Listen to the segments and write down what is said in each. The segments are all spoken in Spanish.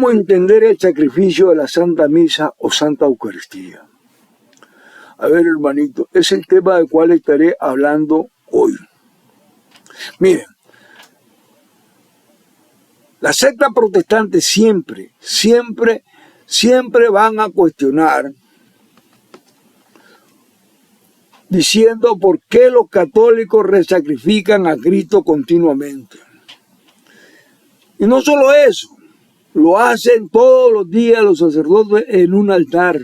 ¿Cómo entender el sacrificio de la Santa Misa o Santa Eucaristía? A ver, hermanito, es el tema del cual estaré hablando hoy. Miren, las sectas protestantes siempre van a cuestionar diciendo por qué los católicos resacrifican a Cristo continuamente. Y no solo eso, lo hacen todos los días los sacerdotes en un altar,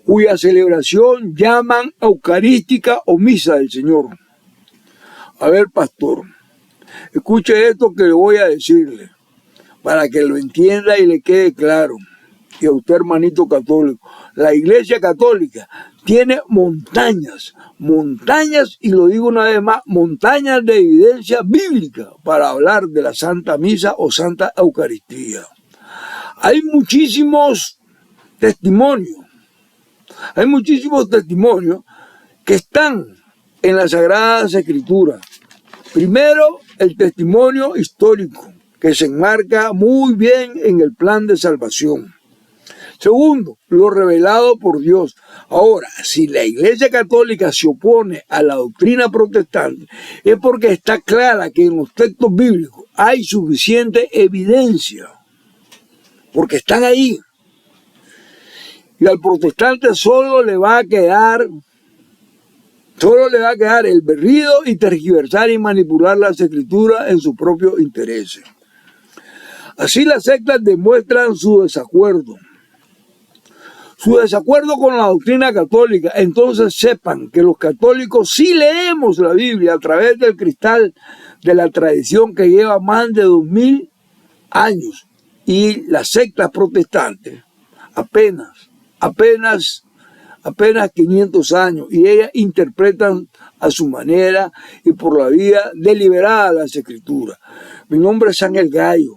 cuya celebración llaman eucarística o misa del Señor. A ver, pastor, escuche esto que le voy a decirle, para que lo entienda y le quede claro. Y a usted, hermanito católico, la Iglesia Católica tiene montañas, y lo digo una vez más, montañas de evidencia bíblica para hablar de la Santa Misa o Santa Eucaristía. Hay muchísimos testimonios que están en las Sagradas Escrituras. Primero, el testimonio histórico, que se enmarca muy bien en el plan de salvación. Segundo, lo revelado por Dios. Ahora, si la Iglesia Católica se opone a la doctrina protestante, es porque está clara que en los textos bíblicos hay suficiente evidencia, porque están ahí. Y al protestante solo le va a quedar el berrido y tergiversar y manipular las escrituras en sus propios intereses. Así las sectas demuestran su desacuerdo con la doctrina católica. Entonces sepan que los católicos sí leemos la Biblia a través del cristal de la tradición que lleva más de 2000 años. Y las sectas protestantes apenas 500 años, y ellas interpretan a su manera y por la vía deliberada las escrituras. Mi nombre es Ángel Gallo,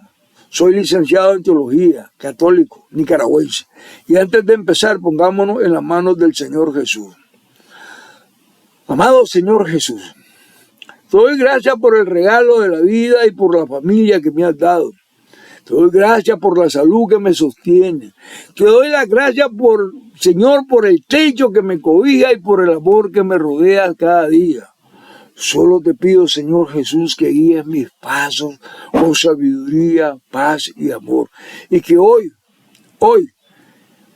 soy licenciado en teología, católico, nicaragüense. Y antes de empezar, pongámonos en las manos del Señor Jesús. Amado Señor Jesús, te doy gracias por el regalo de la vida y por la familia que me has dado. Te doy gracias por la salud que me sostiene. Te doy las gracias, Señor, por el techo que me cobija y por el amor que me rodea cada día. Solo te pido, Señor Jesús, que guíes mis pasos con sabiduría, paz y amor. Y que hoy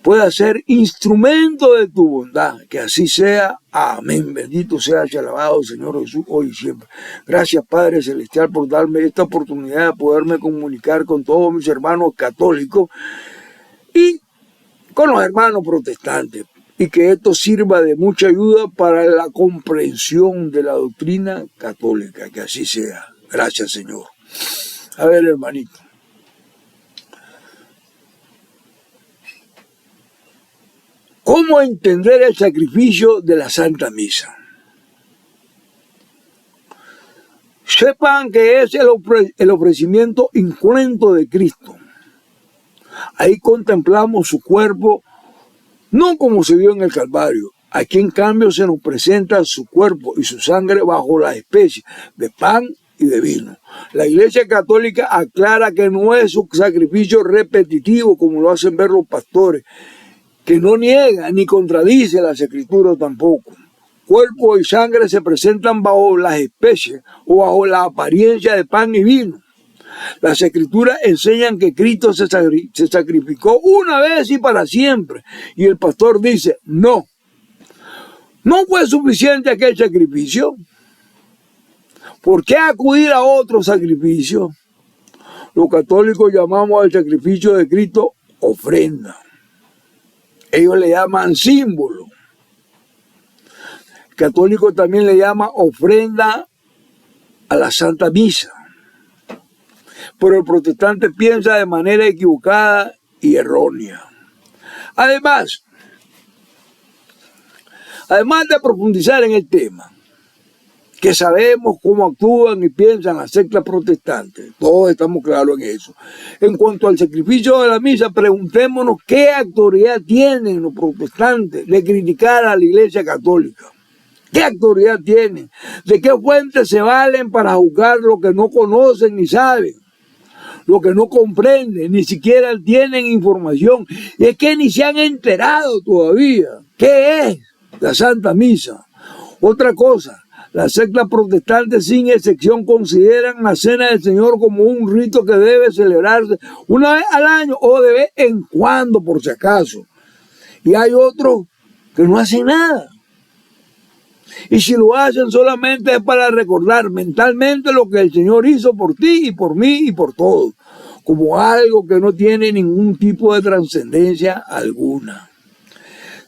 pueda ser instrumento de tu bondad. Que así sea. Amén. Bendito seas y alabado, Señor Jesús, hoy y siempre. Gracias, Padre Celestial, por darme esta oportunidad de poderme comunicar con todos mis hermanos católicos y con los hermanos protestantes. Y que esto sirva de mucha ayuda para la comprensión de la doctrina católica. Que así sea. Gracias, Señor. A ver, hermanito. ¿Cómo entender el sacrificio de la Santa Misa? Sepan que es el ofrecimiento incruento de Cristo. Ahí contemplamos su cuerpo, no como se vio en el Calvario. Aquí en cambio se nos presenta su cuerpo y su sangre bajo la especie de pan y de vino. La Iglesia Católica aclara que no es un sacrificio repetitivo como lo hacen ver los pastores, que no niega ni contradice las escrituras tampoco. Cuerpo y sangre se presentan bajo las especies o bajo la apariencia de pan y vino. Las escrituras enseñan que Cristo se sacrificó una vez y para siempre. Y el pastor dice, no fue suficiente aquel sacrificio. ¿Por qué acudir a otro sacrificio? Los católicos llamamos al sacrificio de Cristo ofrenda. Ellos le llaman símbolo. El católico también le llama ofrenda a la Santa Misa. Pero el protestante piensa de manera equivocada y errónea. Además de profundizar en el tema, que sabemos cómo actúan y piensan las sectas protestantes, todos estamos claros en eso. En cuanto al sacrificio de la misa, preguntémonos qué autoridad tienen los protestantes de criticar a la Iglesia Católica. ¿Qué autoridad tienen? ¿De qué fuentes se valen para juzgar lo que no conocen ni saben? lo que no comprenden, ni siquiera tienen información. Y es que ni se han enterado todavía. ¿Qué es la Santa Misa? Otra cosa, las sectas protestantes sin excepción consideran la Cena del Señor como un rito que debe celebrarse una vez al año o de vez en cuando, por si acaso. Y hay otros que no hacen nada. Y si lo hacen solamente es para recordar mentalmente lo que el Señor hizo por ti y por mí y por todos, como algo que no tiene ningún tipo de trascendencia alguna.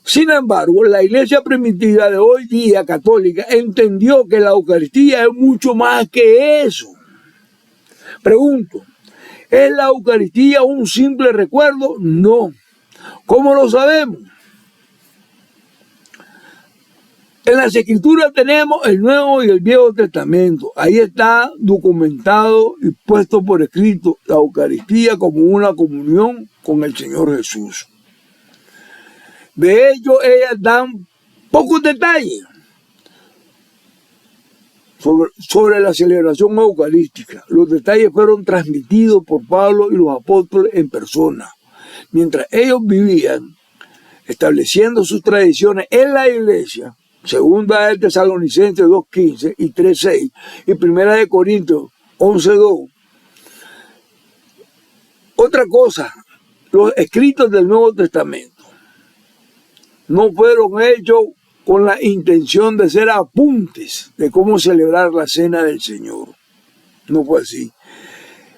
Sin embargo, la iglesia primitiva de hoy día católica entendió que la Eucaristía es mucho más que eso. Pregunto, ¿es la Eucaristía un simple recuerdo? No. ¿Cómo lo sabemos? En las Escrituras tenemos el Nuevo y el Viejo Testamento. Ahí está documentado y puesto por escrito la Eucaristía como una comunión con el Señor Jesús. De hecho, ellas dan pocos detalles sobre la celebración eucarística. Los detalles fueron transmitidos por Pablo y los apóstoles en persona, mientras ellos vivían estableciendo sus tradiciones en la iglesia. Segunda de Tesalonicenses 2:15 y 3:6 y Primera de Corintios 11:2. Otra cosa, los escritos del Nuevo Testamento no fueron hechos con la intención de ser apuntes de cómo celebrar la Cena del Señor. No fue así.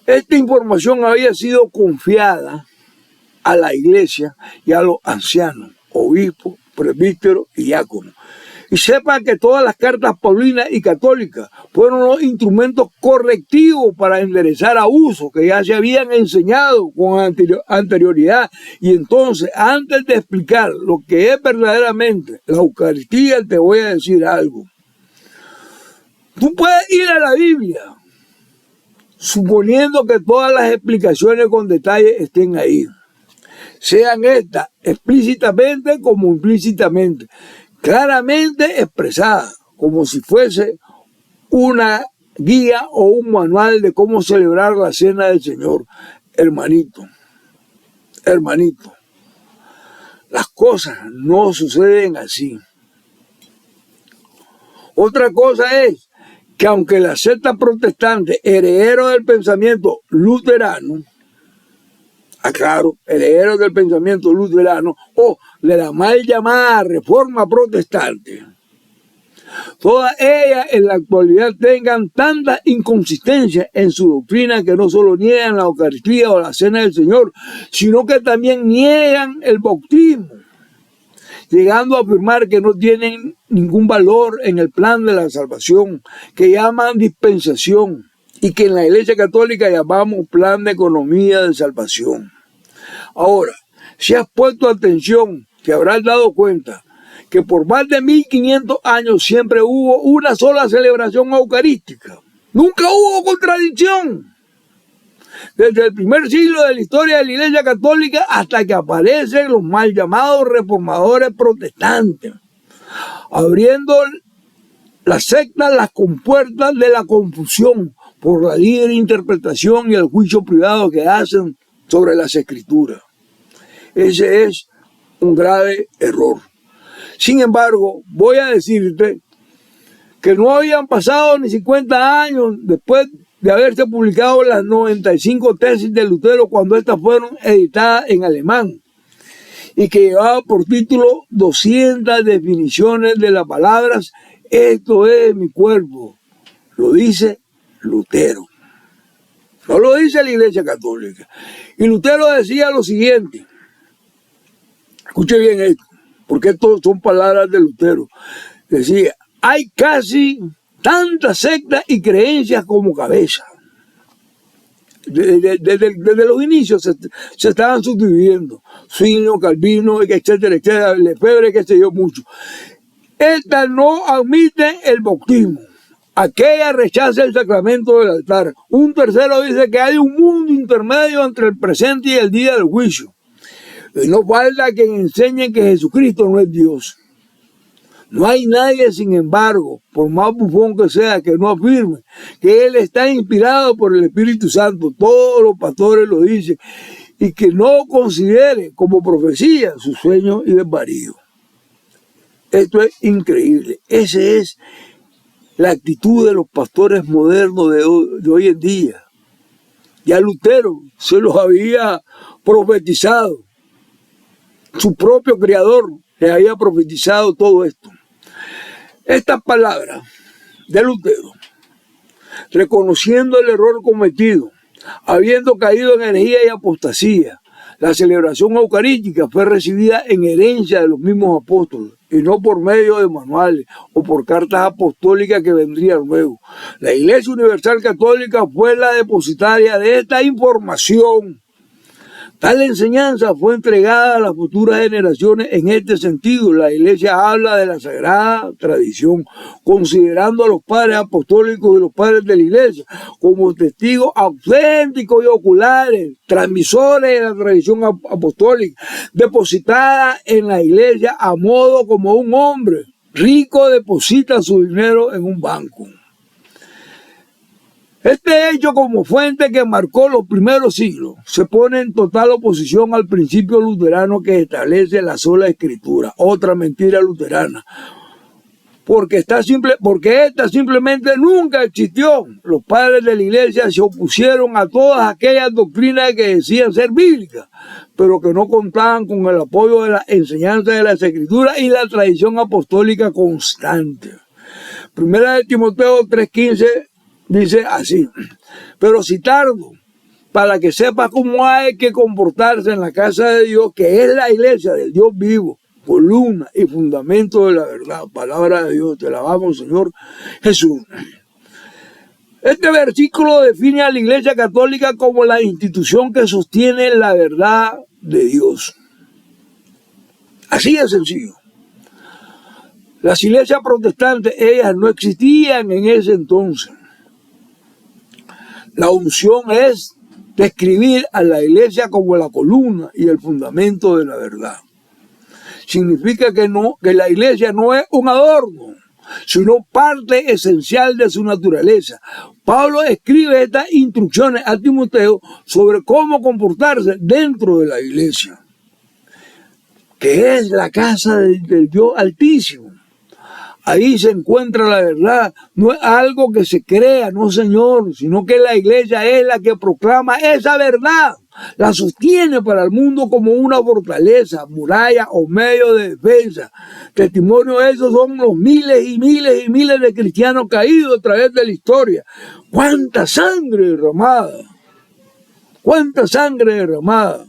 Esta información había sido confiada a la iglesia y a los ancianos, obispos, presbíteros y diáconos. Y sepan que todas las cartas paulinas y católicas fueron los instrumentos correctivos para enderezar abusos que ya se habían enseñado con anterioridad. Y entonces, antes de explicar lo que es verdaderamente la Eucaristía, te voy a decir algo. Tú puedes ir a la Biblia, suponiendo que todas las explicaciones con detalle estén ahí, sean estas explícitamente como implícitamente, claramente expresada, como si fuese una guía o un manual de cómo celebrar la Cena del Señor. Hermanito, las cosas no suceden así. Otra cosa es que aunque la secta protestante, heredero del pensamiento luterano, aclaro, herederos del pensamiento luterano o de la mal llamada reforma protestante, todas ellas en la actualidad tengan tanta inconsistencia en su doctrina que no solo niegan la Eucaristía o la Cena del Señor, sino que también niegan el bautismo, llegando a afirmar que no tienen ningún valor en el plan de la salvación, que llaman dispensación y que en la Iglesia Católica llamamos plan de economía de salvación. Ahora, si has puesto atención, te habrás dado cuenta que por más de 1500 años siempre hubo una sola celebración eucarística. Nunca hubo contradicción. Desde el primer siglo de la historia de la Iglesia Católica hasta que aparecen los mal llamados reformadores protestantes, abriendo la secta las compuertas de la confusión por la libre interpretación y el juicio privado que hacen sobre las Escrituras. Ese es un grave error. Sin embargo, voy a decirte que no habían pasado ni 50 años después de haberse publicado las 95 tesis de Lutero cuando estas fueron editadas en alemán y que llevaba por título 200 definiciones de las palabras "esto es mi cuerpo". Lo dice Lutero. No lo dice la Iglesia Católica. Y Lutero decía lo siguiente. Escuche bien esto, porque esto son palabras de Lutero. Decía, hay casi tantas sectas y creencias como cabezas. Desde los inicios se estaban subdividiendo. Suino, Calvino, etcétera, etcétera, Lefebvre, qué sé yo, mucho. Estas no admiten el bautismo. Aquella rechaza el sacramento del altar. Un tercero dice que hay un mundo intermedio entre el presente y el día del juicio. Y no falta quien enseñe que Jesucristo no es Dios. No hay nadie, sin embargo, por más bufón que sea, que no afirme que él está inspirado por el Espíritu Santo. Todos los pastores lo dicen. Y que no considere como profecía sus sueños y desvaríos. Esto es increíble. Esa es la actitud de los pastores modernos de hoy en día. Ya Lutero se los había profetizado. Su propio creador le había profetizado todo esto. Estas palabras de Lutero, reconociendo el error cometido, habiendo caído en herejía y apostasía, la celebración eucarística fue recibida en herencia de los mismos apóstoles y no por medio de manuales o por cartas apostólicas que vendrían luego. La Iglesia Universal Católica fue la depositaria de esta información. Tal enseñanza fue entregada a las futuras generaciones en este sentido. La Iglesia habla de la sagrada tradición, considerando a los padres apostólicos y los padres de la Iglesia como testigos auténticos y oculares, transmisores de la tradición apostólica, depositada en la Iglesia a modo como un hombre rico deposita su dinero en un banco. Este hecho, como fuente que marcó los primeros siglos, se pone en total oposición al principio luterano que establece la sola escritura, otra mentira luterana, porque esta simplemente nunca existió. Los padres de la Iglesia se opusieron a todas aquellas doctrinas que decían ser bíblicas, pero que no contaban con el apoyo de la enseñanza de las escrituras y la tradición apostólica constante. Primera de Timoteo 3:15 dice así: pero si tardo, para que sepas cómo hay que comportarse en la casa de Dios, que es la iglesia del Dios vivo, columna y fundamento de la verdad. Palabra de Dios, te alabamos, Señor Jesús. Este versículo define a la Iglesia Católica como la institución que sostiene la verdad de Dios. Así de sencillo. Las iglesias protestantes, ellas no existían en ese entonces. La unción es describir a la iglesia como la columna y el fundamento de la verdad. Significa que la iglesia no es un adorno, sino parte esencial de su naturaleza. Pablo escribe estas instrucciones a Timoteo sobre cómo comportarse dentro de la iglesia, que es la casa del Dios Altísimo. Ahí se encuentra la verdad, no es algo que se crea, no señor, sino que la iglesia es la que proclama esa verdad, la sostiene para el mundo como una fortaleza, muralla o medio de defensa. Testimonio de eso son los miles y miles y miles de cristianos caídos a través de la historia. ¡Cuánta sangre derramada! ¡Cuánta sangre derramada!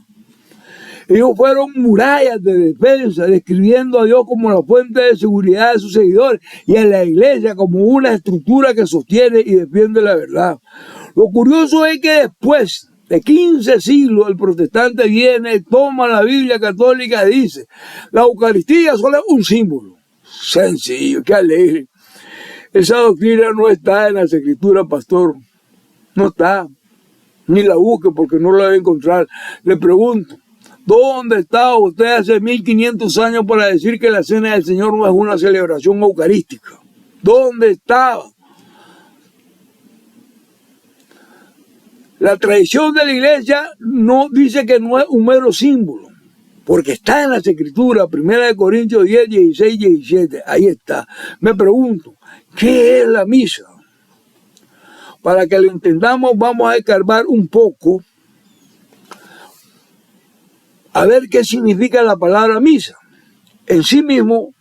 Ellos fueron murallas de defensa, describiendo a Dios como la fuente de seguridad de sus seguidores y a la iglesia como una estructura que sostiene y defiende la verdad. Lo curioso es que después de 15 siglos el protestante viene, toma la Biblia católica y dice: la Eucaristía solo es un símbolo. Sencillo, qué alegre. Esa doctrina no está en las Escrituras, pastor. No está. Ni la busque porque no la va a encontrar. Le pregunto: ¿dónde estaba usted hace 1500 años para decir que la Cena del Señor no es una celebración eucarística? ¿Dónde estaba? La tradición de la iglesia no dice que no es un mero símbolo, porque está en las Escrituras, 1 Corintios 10, 16, 17, ahí está. Me pregunto, ¿qué es la misa? Para que lo entendamos, vamos a escarbar un poco a ver qué significa la palabra misa. En sí mismo,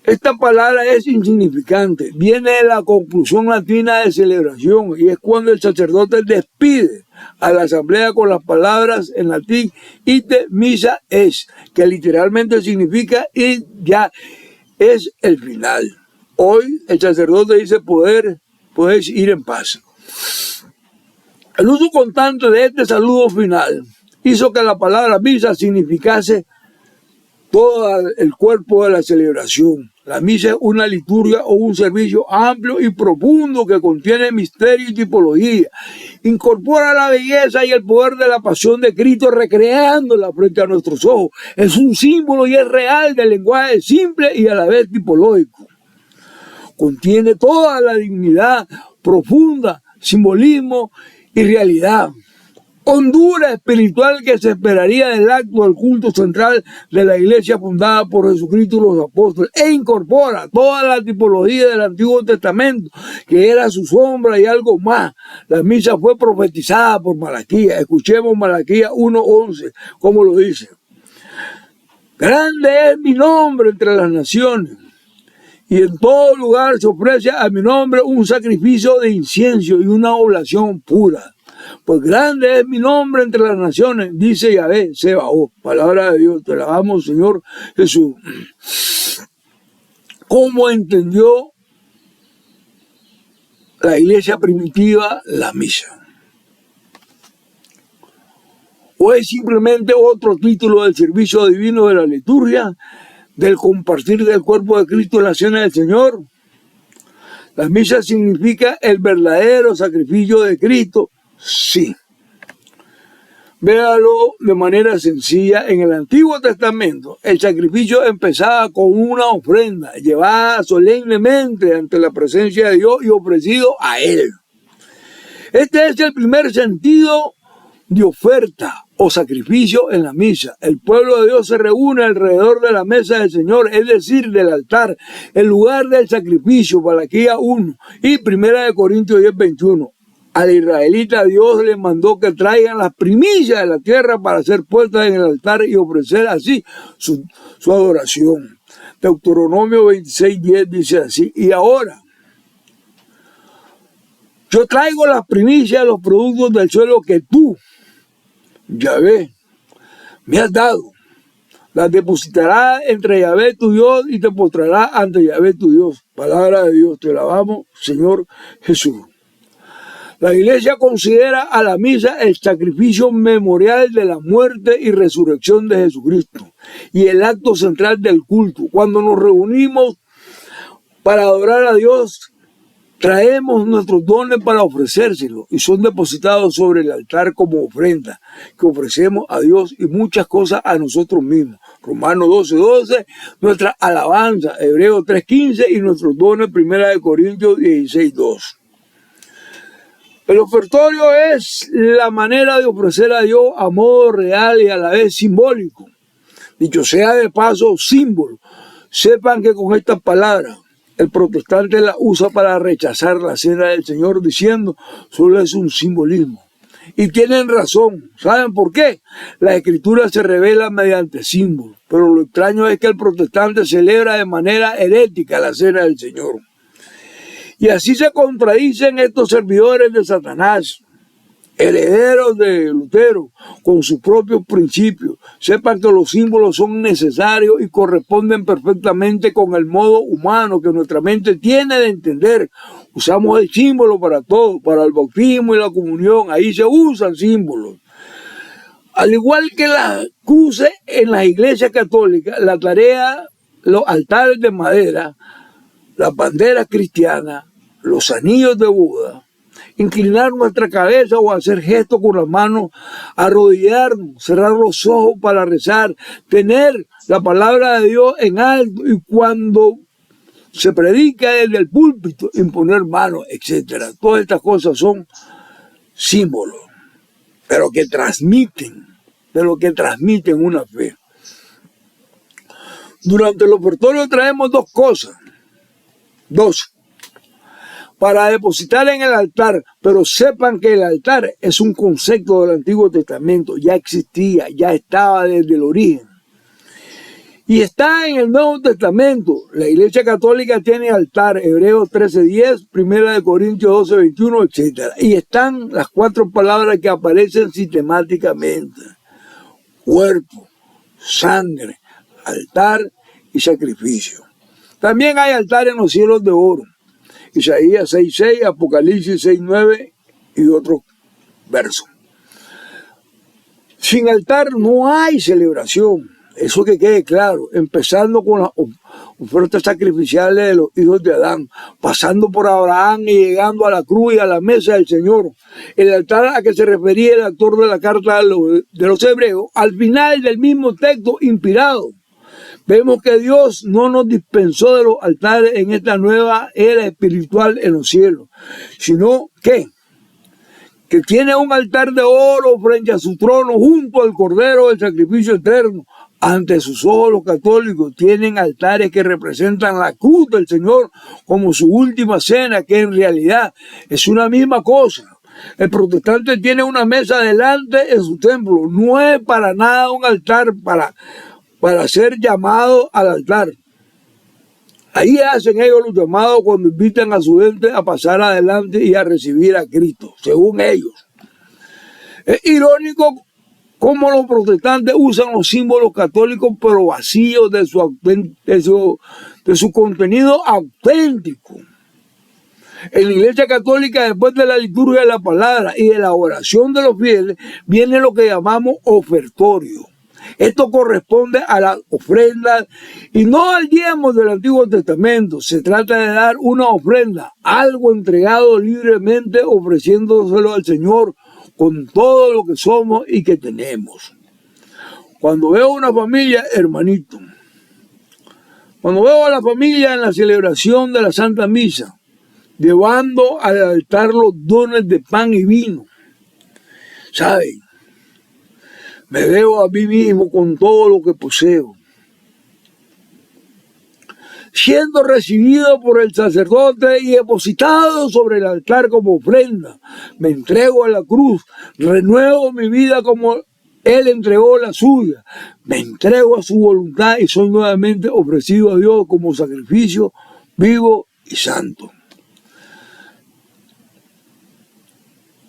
esta palabra es insignificante. Viene de la conclusión latina de celebración y es cuando el sacerdote despide a la asamblea con las palabras en latín ite missa es, que literalmente significa y ya es el final. Hoy el sacerdote dice puedes ir en paz. El uso constante de este saludo final hizo que la palabra misa significase todo el cuerpo de la celebración. La misa es una liturgia o un servicio amplio y profundo que contiene misterio y tipología. Incorpora la belleza y el poder de la pasión de Cristo recreándola frente a nuestros ojos. Es un símbolo y es real del lenguaje simple y a la vez tipológico. Contiene toda la dignidad profunda, simbolismo y realidad. Hondura espiritual que se esperaría del acto del culto central de la iglesia fundada por Jesucristo y los apóstoles, e incorpora toda la tipología del Antiguo Testamento, que era su sombra y algo más. La misa fue profetizada por Malaquías. Escuchemos Malaquías 1:11, como lo dice. Grande es mi nombre entre las naciones, y en todo lugar se ofrece a mi nombre un sacrificio de incienso y una oblación pura. Pues grande es mi nombre entre las naciones, dice Yahvé Sebaot. Palabra de Dios, te alabamos, Señor Jesús. ¿Cómo entendió la iglesia primitiva la misa? ¿O es simplemente otro título del servicio divino de la liturgia, del compartir del cuerpo de Cristo en la cena del Señor? La misa significa el verdadero sacrificio de Cristo. Sí. Véalo de manera sencilla. En el Antiguo Testamento, el sacrificio empezaba con una ofrenda llevada solemnemente ante la presencia de Dios y ofrecido a Él. Este es el primer sentido de oferta o sacrificio en la misa. El pueblo de Dios se reúne alrededor de la mesa del Señor, es decir, del altar, el lugar del sacrificio, Malaquías 1 y 1 Corintios 10:21. Al israelita Dios le mandó que traigan las primicias de la tierra para ser puestas en el altar y ofrecer así su adoración. Deuteronomio 26:10 dice así: y ahora yo traigo las primicias de los productos del suelo que tú, Yahvé, me has dado. Las depositarás entre Yahvé tu Dios y te postrarás ante Yahvé tu Dios. Palabra de Dios, te alabamos, Señor Jesús. La iglesia considera a la misa el sacrificio memorial de la muerte y resurrección de Jesucristo y el acto central del culto. Cuando nos reunimos para adorar a Dios, traemos nuestros dones para ofrecérselos y son depositados sobre el altar como ofrenda que ofrecemos a Dios y muchas cosas a nosotros mismos. Romanos 12:12, nuestra alabanza, Hebreos 3:15 y nuestros dones, 1 Corintios 16:2. El ofertorio es la manera de ofrecer a Dios a modo real y a la vez simbólico. Dicho sea de paso, símbolo. Sepan que con estas palabras el protestante la usa para rechazar la cena del Señor diciendo solo es un simbolismo. Y tienen razón. ¿Saben por qué? La Escritura se revela mediante símbolos. Pero lo extraño es que el protestante celebra de manera herética la cena del Señor. Y así se contradicen estos servidores de Satanás, herederos de Lutero, con sus propios principios. Sepan que los símbolos son necesarios y corresponden perfectamente con el modo humano que nuestra mente tiene de entender. Usamos el símbolo para todo, para el bautismo y la comunión, ahí se usan símbolos. Al igual que las cruces en las iglesias católicas, la tarea, los altares de madera, las banderas cristianas, los anillos de Buda, inclinar nuestra cabeza o hacer gestos con las manos, arrodillarnos, cerrar los ojos para rezar, tener la palabra de Dios en alto y cuando se predica desde el púlpito, imponer manos, etc. Todas estas cosas son símbolos, pero que transmiten, de lo que transmiten una fe. Durante el ofertorio traemos dos cosas, para depositar en el altar, pero sepan que el altar es un concepto del Antiguo Testamento, ya existía, ya estaba desde el origen. Y está en el Nuevo Testamento. La Iglesia Católica tiene altar, Hebreos 13:10, 1 Corintios 12:21, etc. Y están las 4 palabras que aparecen sistemáticamente: cuerpo, sangre, altar y sacrificio. También hay altar en los cielos de oro. Isaías 6:6, Apocalipsis 6:9 y otros versos. Sin altar no hay celebración. eso que quede claro, empezando con las ofertas sacrificiales de los hijos de Adán, pasando por Abraham y llegando a la cruz y a la mesa del Señor. El altar a que se refería el autor de la carta de los Hebreos, al final del mismo texto inspirado, vemos que Dios no nos dispensó de los altares en esta nueva era espiritual en los cielos, sino que tiene un altar de oro frente a su trono junto al Cordero del sacrificio eterno. Ante sus ojos los católicos tienen altares que representan la cruz del Señor como su última cena, que en realidad es una misma cosa. El protestante tiene una mesa delante en su templo. No es para nada un altar para ser llamado al altar. Ahí hacen ellos los llamados cuando invitan a su gente a pasar adelante y a recibir a Cristo, según ellos. Es irónico cómo los protestantes usan los símbolos católicos, pero vacíos de su contenido auténtico. En la Iglesia Católica, después de la liturgia de la palabra y de la oración de los fieles, viene lo que llamamos ofertorio. Esto corresponde a las ofrendas y no al diezmo del Antiguo Testamento. Se trata de dar una ofrenda, algo entregado libremente, ofreciéndoselo al Señor con todo lo que somos y que tenemos. Cuando veo una familia, hermanito, cuando veo a la familia en la celebración de la Santa Misa, llevando al altar los dones de pan y vino, ¿saben? Me veo a mí mismo con todo lo que poseo, siendo recibido por el sacerdote y depositado sobre el altar como ofrenda. Me entrego a la cruz, renuevo mi vida como Él entregó la suya. Me entrego a su voluntad y soy nuevamente ofrecido a Dios como sacrificio vivo y santo.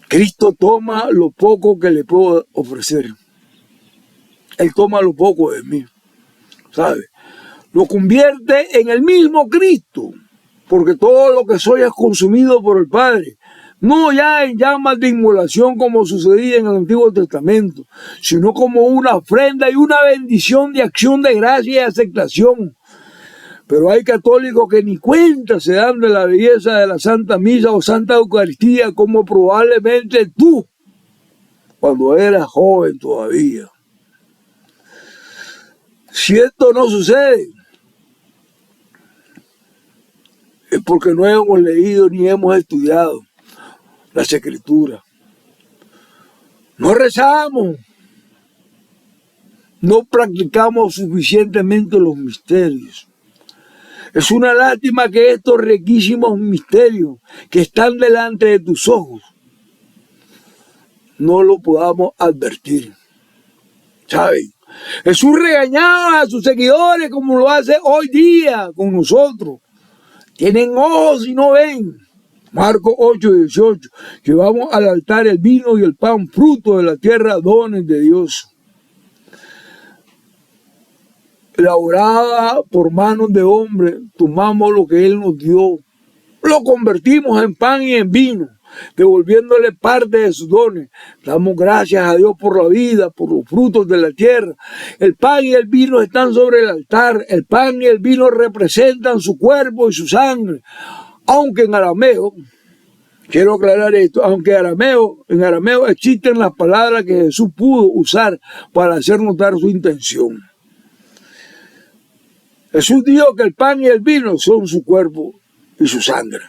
Cristo toma lo poco que le puedo ofrecer. Él toma lo poco de mí, ¿sabe? Lo convierte en el mismo Cristo, porque todo lo que soy es consumido por el Padre. No ya en llamas de inmolación como sucedía en el Antiguo Testamento, sino como una ofrenda y una bendición de acción de gracia y aceptación. Pero hay católicos que ni cuenta se dan de la belleza de la Santa Misa o Santa Eucaristía, como probablemente tú, cuando eras joven todavía. Si esto no sucede, es porque no hemos leído ni hemos estudiado las Escrituras. No rezamos, no practicamos suficientemente los misterios. Es una lástima que estos riquísimos misterios que están delante de tus ojos no lo podamos advertir. ¿Saben? Jesús regañaba a sus seguidores como lo hace hoy día con nosotros. Tienen ojos y no ven. Marcos 8:18. Llevamos al altar el vino y el pan, fruto de la tierra, dones de Dios. Elaborada por manos de hombre, tomamos lo que Él nos dio, lo convertimos en pan y en vino, devolviéndole parte de sus dones. Damos gracias a Dios por la vida, por los frutos de la tierra. El pan y el vino están sobre el altar. El pan y el vino representan su cuerpo y su sangre. Aunque en arameo, quiero aclarar esto, aunque en arameo existen las palabras que Jesús pudo usar para hacer notar su intención. Jesús dijo que el pan y el vino son su cuerpo y su sangre.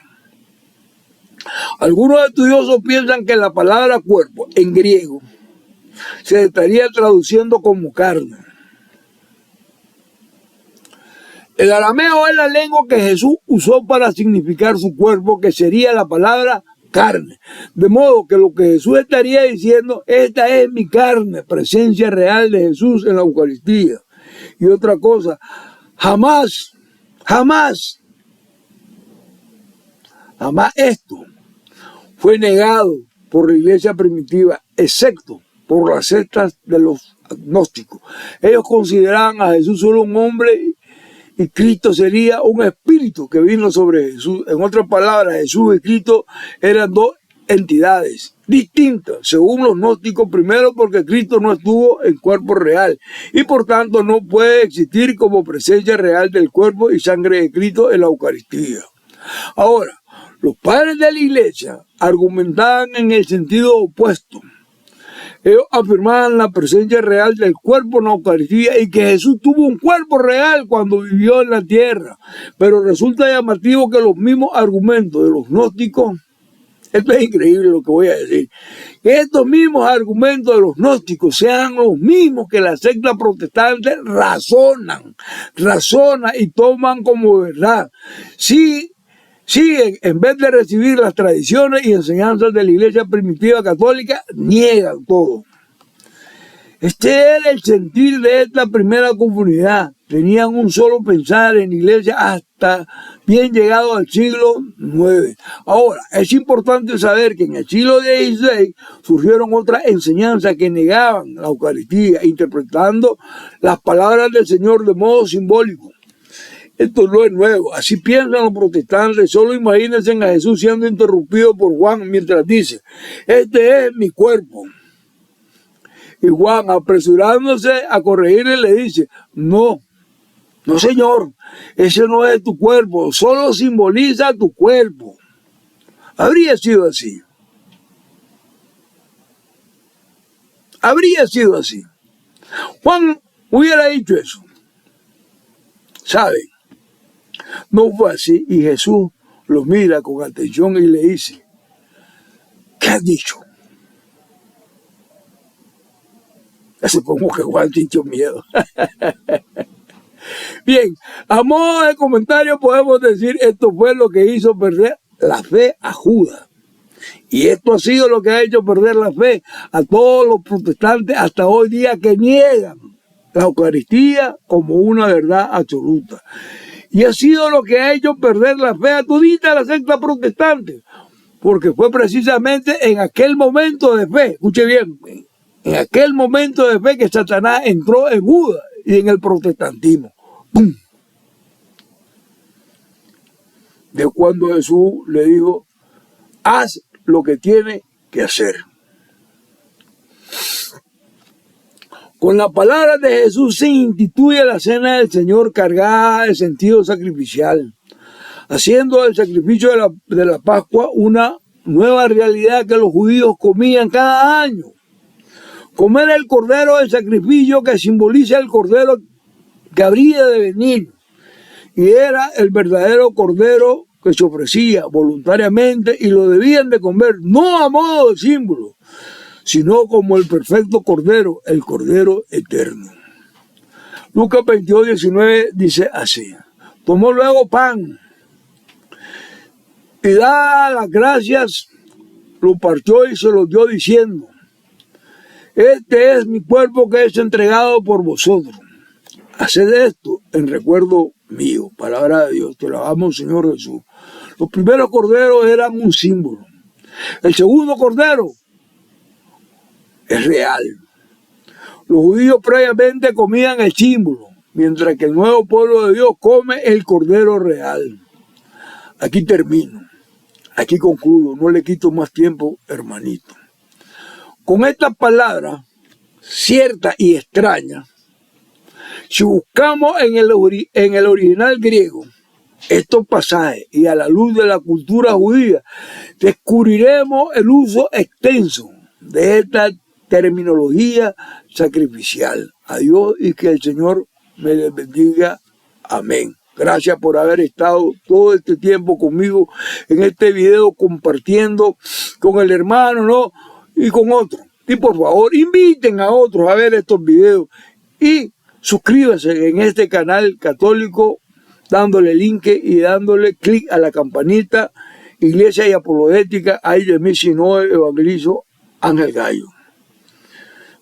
Algunos estudiosos piensan que la palabra cuerpo en griego se estaría traduciendo como carne. El arameo es la lengua que Jesús usó para significar su cuerpo, que sería la palabra carne. De modo que lo que Jesús estaría diciendo, esta es mi carne, presencia real de Jesús en la Eucaristía. Y otra cosa, jamás esto fue negado por la iglesia primitiva, excepto por las sectas de los agnósticos. Ellos consideraban a Jesús solo un hombre y Cristo sería un espíritu que vino sobre Jesús. En otras palabras, Jesús y Cristo eran dos entidades distintas, según los gnósticos, primero porque Cristo no estuvo en cuerpo real y por tanto no puede existir como presencia real del cuerpo y sangre de Cristo en la Eucaristía. Ahora, los padres de la Iglesia argumentaban en el sentido opuesto. Ellos afirmaban la presencia real del cuerpo en la Eucaristía y que Jesús tuvo un cuerpo real cuando vivió en la tierra. Pero resulta llamativo que los mismos argumentos de los gnósticos, esto es increíble lo que voy a decir, que estos mismos argumentos de los gnósticos sean los mismos que la secta protestante razonan y toman como verdad. Siguen, en vez de recibir las tradiciones y enseñanzas de la Iglesia primitiva católica, niegan todo. Este era el sentir de esta primera comunidad. Tenían un solo pensar en la Iglesia hasta bien llegado al siglo IX. Ahora, es importante saber que en el siglo XVI surgieron otras enseñanzas que negaban la Eucaristía, interpretando las palabras del Señor de modo simbólico. Esto no es nuevo, así piensan los protestantes. Solo imagínense a Jesús siendo interrumpido por Juan mientras dice: este es mi cuerpo. Y Juan, apresurándose a corregirle, le dice: no señor, ese no es tu cuerpo, solo simboliza tu cuerpo. Habría sido así. Juan hubiera dicho eso. ¿Saben? No fue así, y Jesús lo mira con atención y le dice: ¿qué has dicho? Supongo que Juan sintió miedo. Bien, a modo de comentario podemos decir, esto fue lo que hizo perder la fe a Judas. Y esto ha sido lo que ha hecho perder la fe a todos los protestantes hasta hoy día, que niegan la Eucaristía como una verdad absoluta. Y ha sido lo que ha hecho perder la fe a todita la secta protestante, porque fue precisamente en aquel momento de fe, escuche bien, en aquel momento de fe que Satanás entró en Judas y en el protestantismo. ¡Pum! De cuando Jesús le dijo: haz lo que tiene que hacer. Con las palabras de Jesús se instituye la cena del Señor cargada de sentido sacrificial, haciendo del sacrificio de la Pascua una nueva realidad que los judíos comían cada año. Comer el cordero del sacrificio, que simboliza el cordero que habría de venir, y era el verdadero cordero que se ofrecía voluntariamente y lo debían de comer, no a modo de símbolo, sino como el perfecto cordero, el cordero eterno. Lucas 22:19 dice así: tomó luego pan y dadas las gracias, lo partió y se lo dio diciendo: este es mi cuerpo que es entregado por vosotros. Haced esto en recuerdo mío. Palabra de Dios. Te lo alabamos, Señor Jesús. Los primeros corderos eran un símbolo. El segundo cordero es real. Los judíos previamente comían el símbolo, mientras que el nuevo pueblo de Dios come el cordero real. Aquí termino. Aquí concluyo. No le quito más tiempo, hermanito. Con estas palabras ciertas y extrañas, si buscamos en el original griego estos pasajes y a la luz de la cultura judía, descubriremos el uso extenso de esta terminología sacrificial. A Dios y que el Señor me les bendiga. Amén. Gracias por haber estado todo este tiempo conmigo en este video, compartiendo con el hermano, ¿no? Y con otros. Y por favor, inviten a otros a ver estos videos y suscríbanse en este canal católico, dándole link y dándole clic a la campanita. Iglesia y Apologética, ay de mí si no evangelizo, Ángel Gallo.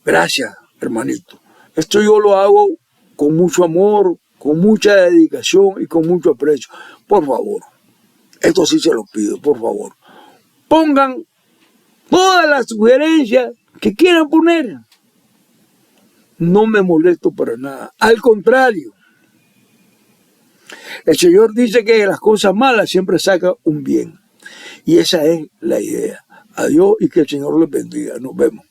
Gracias, hermanito. Esto yo lo hago con mucho amor, con mucha dedicación y con mucho aprecio. Por favor, esto sí se lo pido, por favor. Pongan todas las sugerencias que quieran poner. No me molesto para nada. Al contrario, el Señor dice que de las cosas malas siempre saca un bien. Y esa es la idea. Adiós y que el Señor les bendiga. Nos vemos.